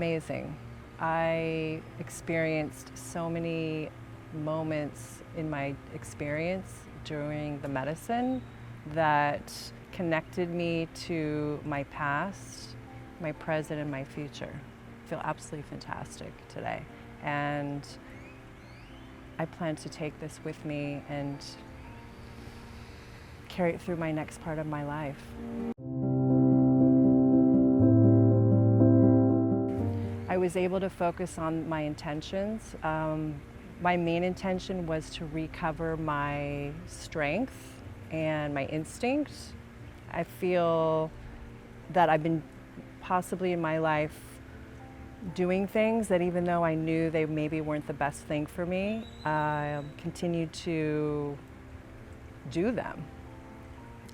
amazing. I experienced so many moments in my experience during the medicine that connected me to my past, my present, and my future. I feel absolutely fantastic today. And I plan to take this with me and carry it through my next part of my life. I was able to focus on my intentions. My main intention was to recover my strength and my instinct. I feel that I've been possibly in my life doing things that, even though I knew they maybe weren't the best thing for me, I continued to do them.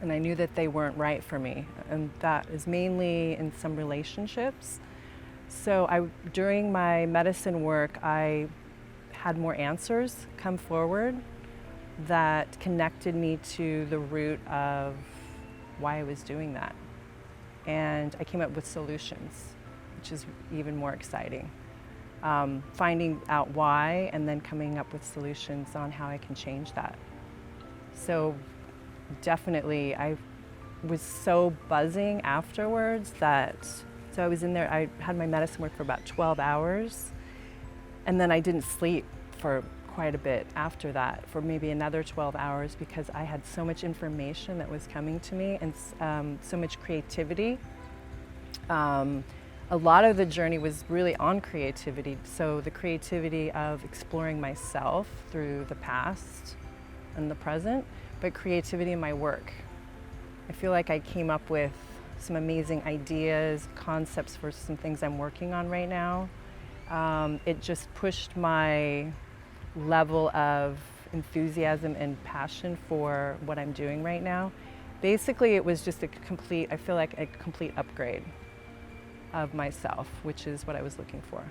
And I knew that they weren't right for me. And that is mainly in some relationships. So during my medicine work, I had more answers come forward that connected me to the root of why I was doing that. And I came up with solutions, which is even more exciting. Finding out why and then coming up with solutions on how I can change that. So definitely, I was so buzzing afterwards so I was in there, I had my medicine work for about 12 hours, and then I didn't sleep for quite a bit after that, for maybe another 12 hours, because I had so much information that was coming to me and so much creativity. A lot of the journey was really on creativity, so the creativity of exploring myself through the past and the present, but creativity in my work. I feel like I came up with some amazing ideas, concepts for some things I'm working on right now. It just pushed my level of enthusiasm and passion for what I'm doing right now. Basically, it was just I feel like a complete upgrade of myself, which is what I was looking for.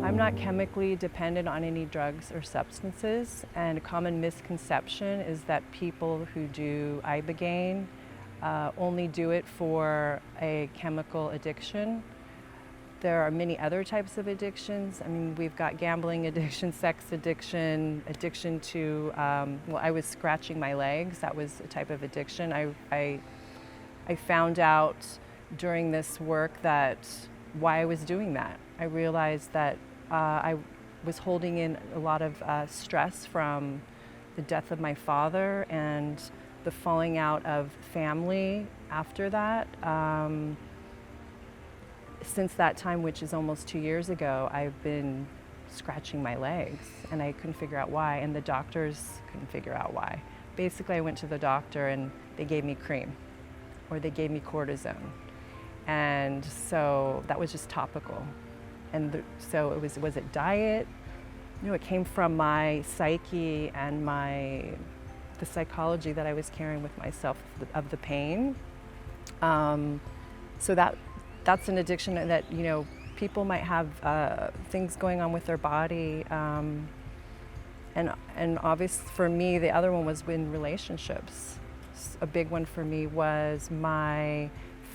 I'm not chemically dependent on any drugs or substances, and a common misconception is that people who do Ibogaine only do it for a chemical addiction. There are many other types of addictions. I mean, we've got gambling addiction, sex addiction, addiction to, I was scratching my legs. That was a type of addiction. I found out during this work that why I was doing that. I realized that I was holding in a lot of stress from the death of my father and the falling out of family after that. Since that time, which is almost 2 years ago, I've been scratching my legs, and I couldn't figure out why, and the doctors couldn't figure out why. Basically, I went to the doctor and they gave me cream, or they gave me cortisone. And so that was just topical. And so was it diet? No, it came from my psyche and the psychology that I was carrying with myself of the pain. So that's an addiction that, people might have things going on with their body. And obviously for me, the other one was in relationships. A big one for me was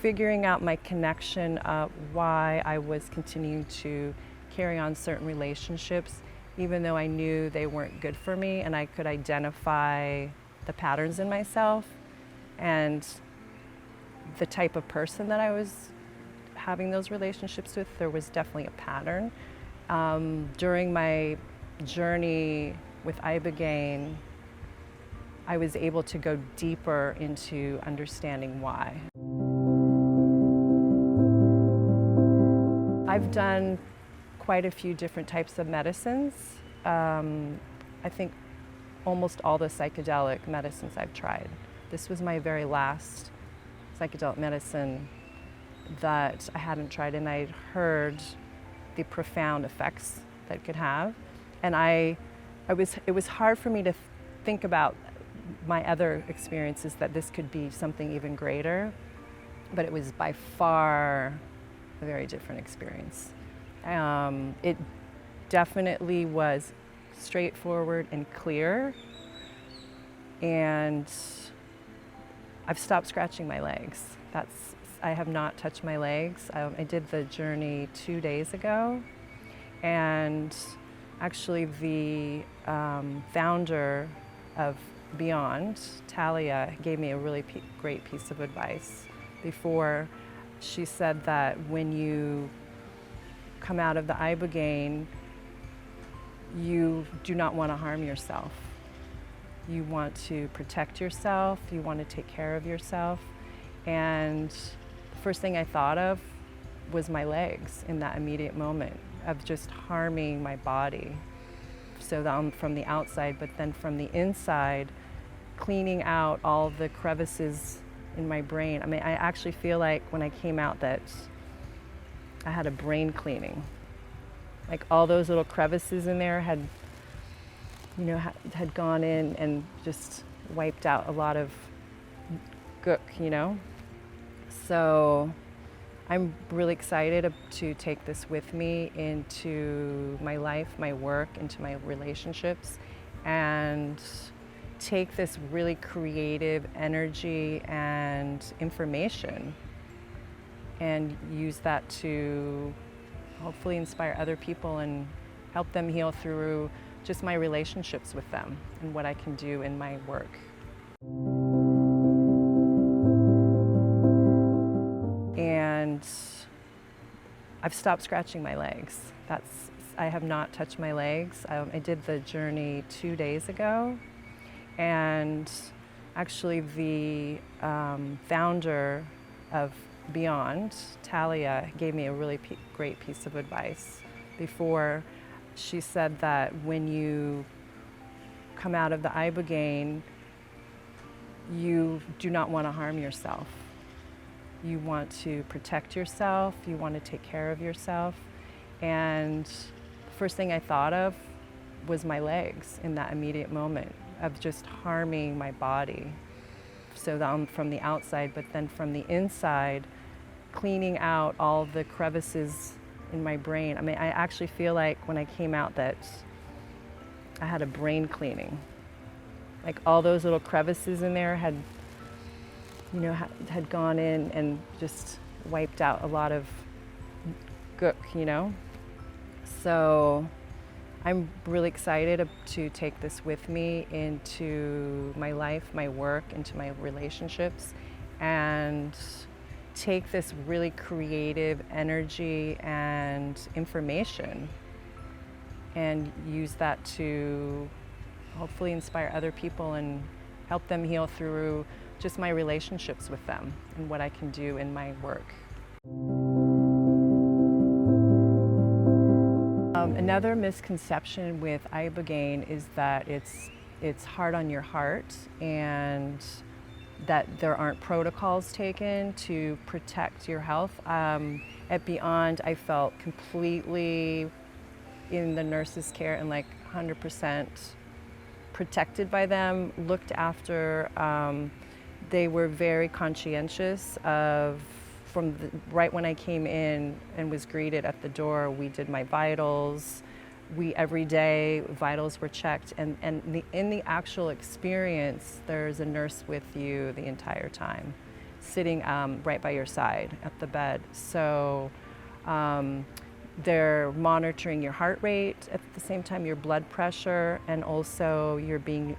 figuring out my connection of why I was continuing to carry on certain relationships, even though I knew they weren't good for me, and I could identify the patterns in myself and the type of person that I was having those relationships with. There was definitely a pattern. During my journey with Ibogaine, I was able to go deeper into understanding why. I've done quite a few different types of medicines. I think almost all the psychedelic medicines I've tried. This was my very last psychedelic medicine that I hadn't tried, and I'd heard the profound effects that it could have. And it was hard for me to think about my other experiences, that this could be something even greater, but it was by far a very different experience. It definitely was straightforward and clear, and I've stopped scratching my legs. I have not touched my legs. I did the journey 2 days ago, and actually the founder of Beond, Talia, gave me a really great piece of advice before. She said that when you come out of the Ibogaine, you do not want to harm yourself. You want to protect yourself, you want to take care of yourself. And the first thing I thought of was my legs in that immediate moment of just harming my body. So from the outside, but then from the inside, cleaning out all the crevices in my brain. I mean, I actually feel like when I came out that I had a brain cleaning. Like all those little crevices in there had, had gone in and just wiped out a lot of gook. So I'm really excited to take this with me into my life, my work, into my relationships, and take this really creative energy and information and use that to hopefully inspire other people and help them heal through just my relationships with them and what I can do in my work. And I've stopped scratching my legs. I have not touched my legs. I did the journey 2 days ago, and actually the founder of Beond, Talia, gave me a really great piece of advice before. She said that when you come out of the Ibogaine, you do not want to harm yourself. You want to protect yourself, you want to take care of yourself. And the first thing I thought of was my legs in that immediate moment of just harming my body. So from the outside, but then from the inside, cleaning out all the crevices in my brain. I mean, I actually feel like when I came out that I had a brain cleaning. Like all those little crevices in there had, had gone in and just wiped out a lot of gook. So I'm really excited to take this with me into my life, my work, into my relationships, and take this really creative energy and information and use that to hopefully inspire other people and help them heal through just my relationships with them and what I can do in my work. Another misconception with Ibogaine is that it's hard on your heart and that there aren't protocols taken to protect your health. At Beond, I felt completely in the nurse's care and like 100% protected by them, looked after. They were very conscientious of, right when I came in and was greeted at the door, we did my vitals. Every day, vitals were checked, and in the actual experience, there's a nurse with you the entire time, sitting right by your side at the bed. So they're monitoring your heart rate, at the same time your blood pressure, and also you're being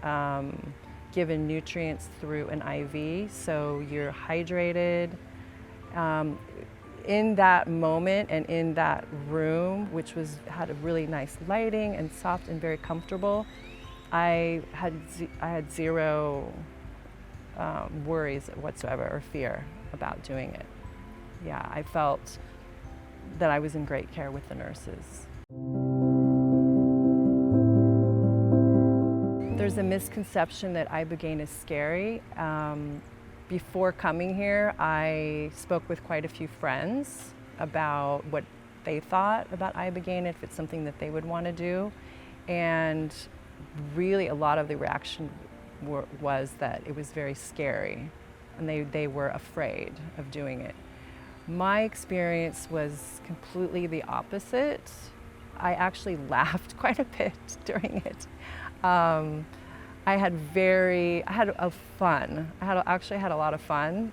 given nutrients through an IV, so you're hydrated. In that moment and in that room, which had a really nice lighting and soft and very comfortable, I had zero worries whatsoever or fear about doing it. Yeah, I felt that I was in great care with the nurses. There's a misconception that Ibogaine is scary. Before coming here, I spoke with quite a few friends about what they thought about Ibogaine, if it's something that they would want to do. And really a lot of the reaction was that it was very scary and they were afraid of doing it. My experience was completely the opposite. I actually laughed quite a bit during it. I had fun. I actually had a lot of fun.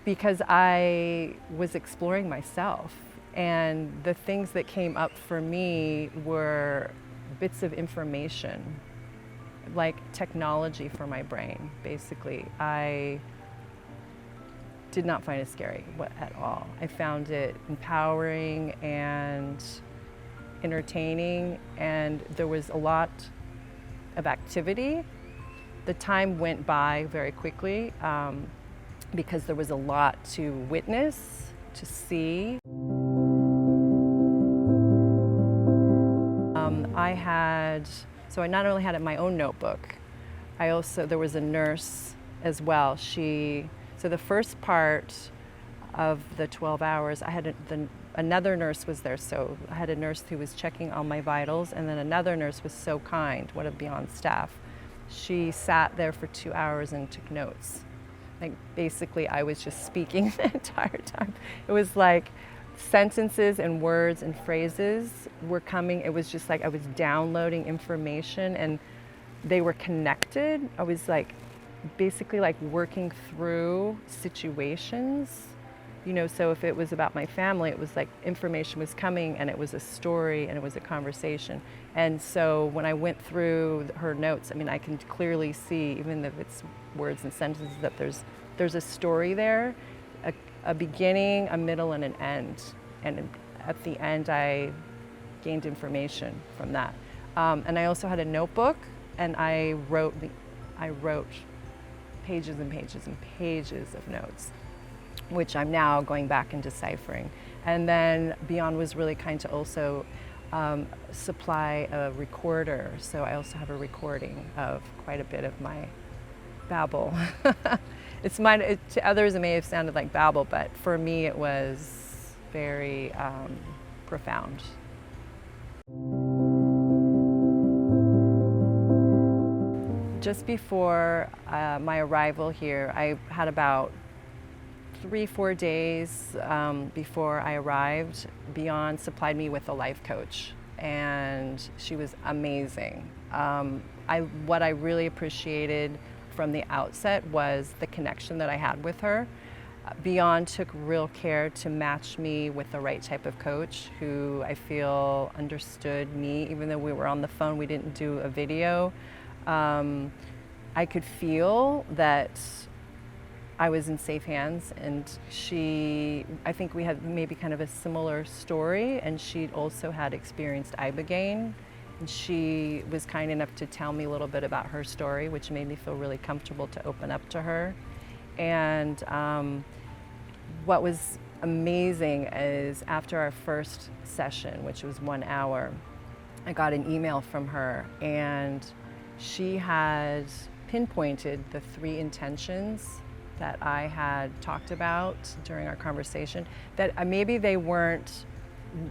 because I was exploring myself, and the things that came up for me were bits of information, like technology for my brain, basically. I did not find it scary at all. I found it empowering and entertaining, and there was a lot of activity. The time went by very quickly because there was a lot to witness, to see. So I not only had my own notebook, there was a nurse as well. So the first part of the 12 hours, another nurse was there. So I had a nurse who was checking all my vitals, and then another nurse was so kind, one of Beond's staff. She sat there for 2 hours and took notes. Like basically I was just speaking the entire time. It was like sentences and words and phrases were coming. It was just like I was downloading information and they were connected. I was like basically like working through situations, you know, so if it was about my family, it was like information was coming and it was a story and it was a conversation. And so when I went through her notes, I mean, I can clearly see, even if it's words and sentences, that there's a story there, a beginning, a middle, and an end. And at the end, I gained information from that. And I also had a notebook, and I wrote pages and pages and pages of notes, which I'm now going back and deciphering. And then Beond was really kind to also supply a recorder. So I also have a recording of quite a bit of my babble. To others it may have sounded like babble, but for me it was very profound. Just before my arrival here, I had about 3-4 days before I arrived. Beond supplied me with a life coach, and she was amazing. What I really appreciated from the outset was the connection that I had with her. Beond took real care to match me with the right type of coach who I feel understood me. Even though we were on the phone, we didn't do a video. I could feel that I was in safe hands, and I think we had maybe kind of a similar story, and she also had experienced Ibogaine, and she was kind enough to tell me a little bit about her story, which made me feel really comfortable to open up to her. And what was amazing is after our first session, which was 1 hour, I got an email from her, and she had pinpointed the 3 intentions that I had talked about during our conversation, that maybe they weren't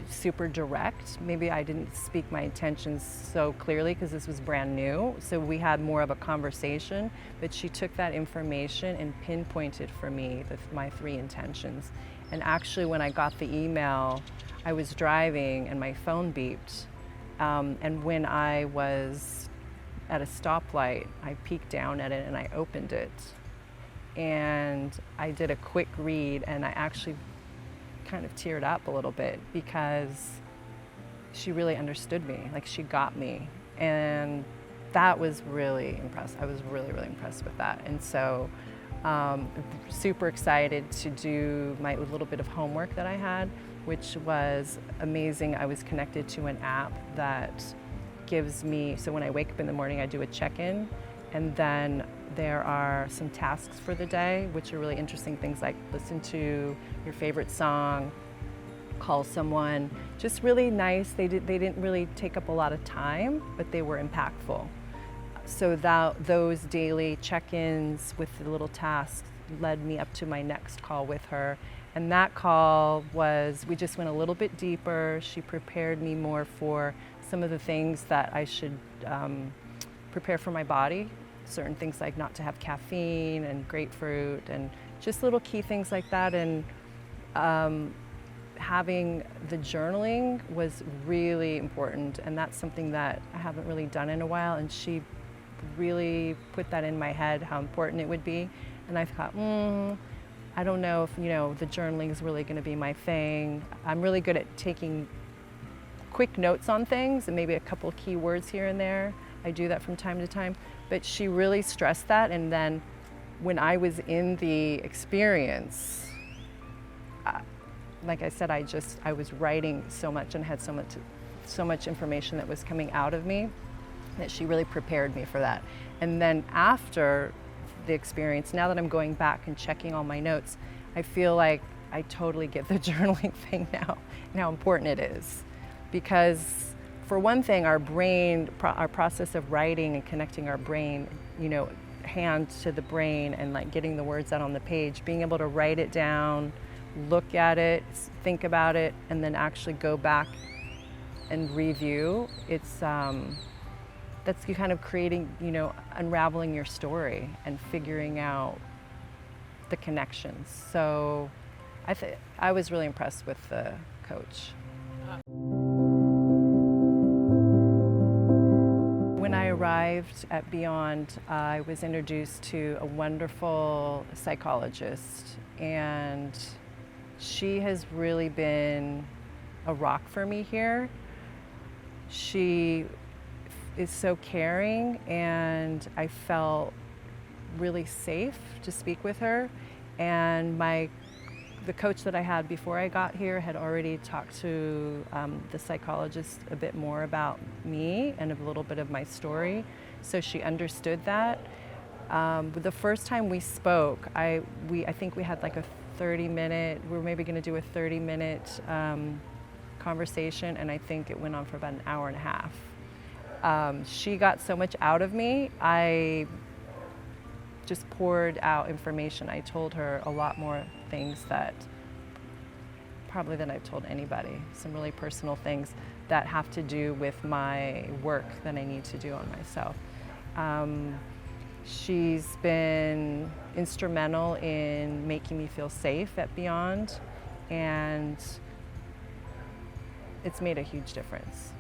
super direct. Maybe I didn't speak my intentions so clearly because this was brand new. So we had more of a conversation, but she took that information and pinpointed for me my 3 intentions. And actually when I got the email, I was driving and my phone beeped. And when I was at a stoplight, I peeked down at it and I opened it. And I did a quick read, and I actually kind of teared up a little bit because she really understood me, like she got me. And that was really impressive. I was really, really impressed with that. And so super excited to do my little bit of homework that I had, which was amazing. I was connected to an app that gives me, so when I wake up in the morning, I do a check-in, and then there are some tasks for the day, which are really interesting things like listen to your favorite song, call someone, just really nice. They didn't really take up a lot of time, but they were impactful. So those daily check-ins with the little tasks led me up to my next call with her. And that call we just went a little bit deeper. She prepared me more for some of the things that I should prepare for my body. Certain things like not to have caffeine and grapefruit and just little key things like that. And having the journaling was really important, and that's something that I haven't really done in a while, and she really put that in my head how important it would be. And I thought, I don't know if, the journaling is really going to be my thing. I'm really good at taking quick notes on things and maybe a couple key words here and there. I do that from time to time, but she really stressed that. And then when I was in the experience, like I said, I was writing so much and had so much information that was coming out of me that she really prepared me for that. And then after the experience, now that I'm going back and checking all my notes, I feel like I totally get the journaling thing now and how important it is. Because for one thing, our brain, our process of writing and connecting our brain, hand to the brain and like getting the words out on the page, being able to write it down, look at it, think about it, and then actually go back and review, that's you kind of creating, unraveling your story and figuring out the connections. So I was really impressed with the coach. When I arrived at Beond, I was introduced to a wonderful psychologist, and she has really been a rock for me here. She is so caring, and I felt really safe to speak with her. And the coach that I had before I got here had already talked to the psychologist a bit more about me and a little bit of my story, so she understood that. The first time we spoke, I think we had like a 30-minute, we were maybe going to do a 30-minute conversation, and I think it went on for about an hour and a half. She got so much out of me. I just poured out information. I told her a lot more things that probably than I've told anybody. Some really personal things that have to do with my work that I need to do on myself. She's been instrumental in making me feel safe at Beond, and it's made a huge difference.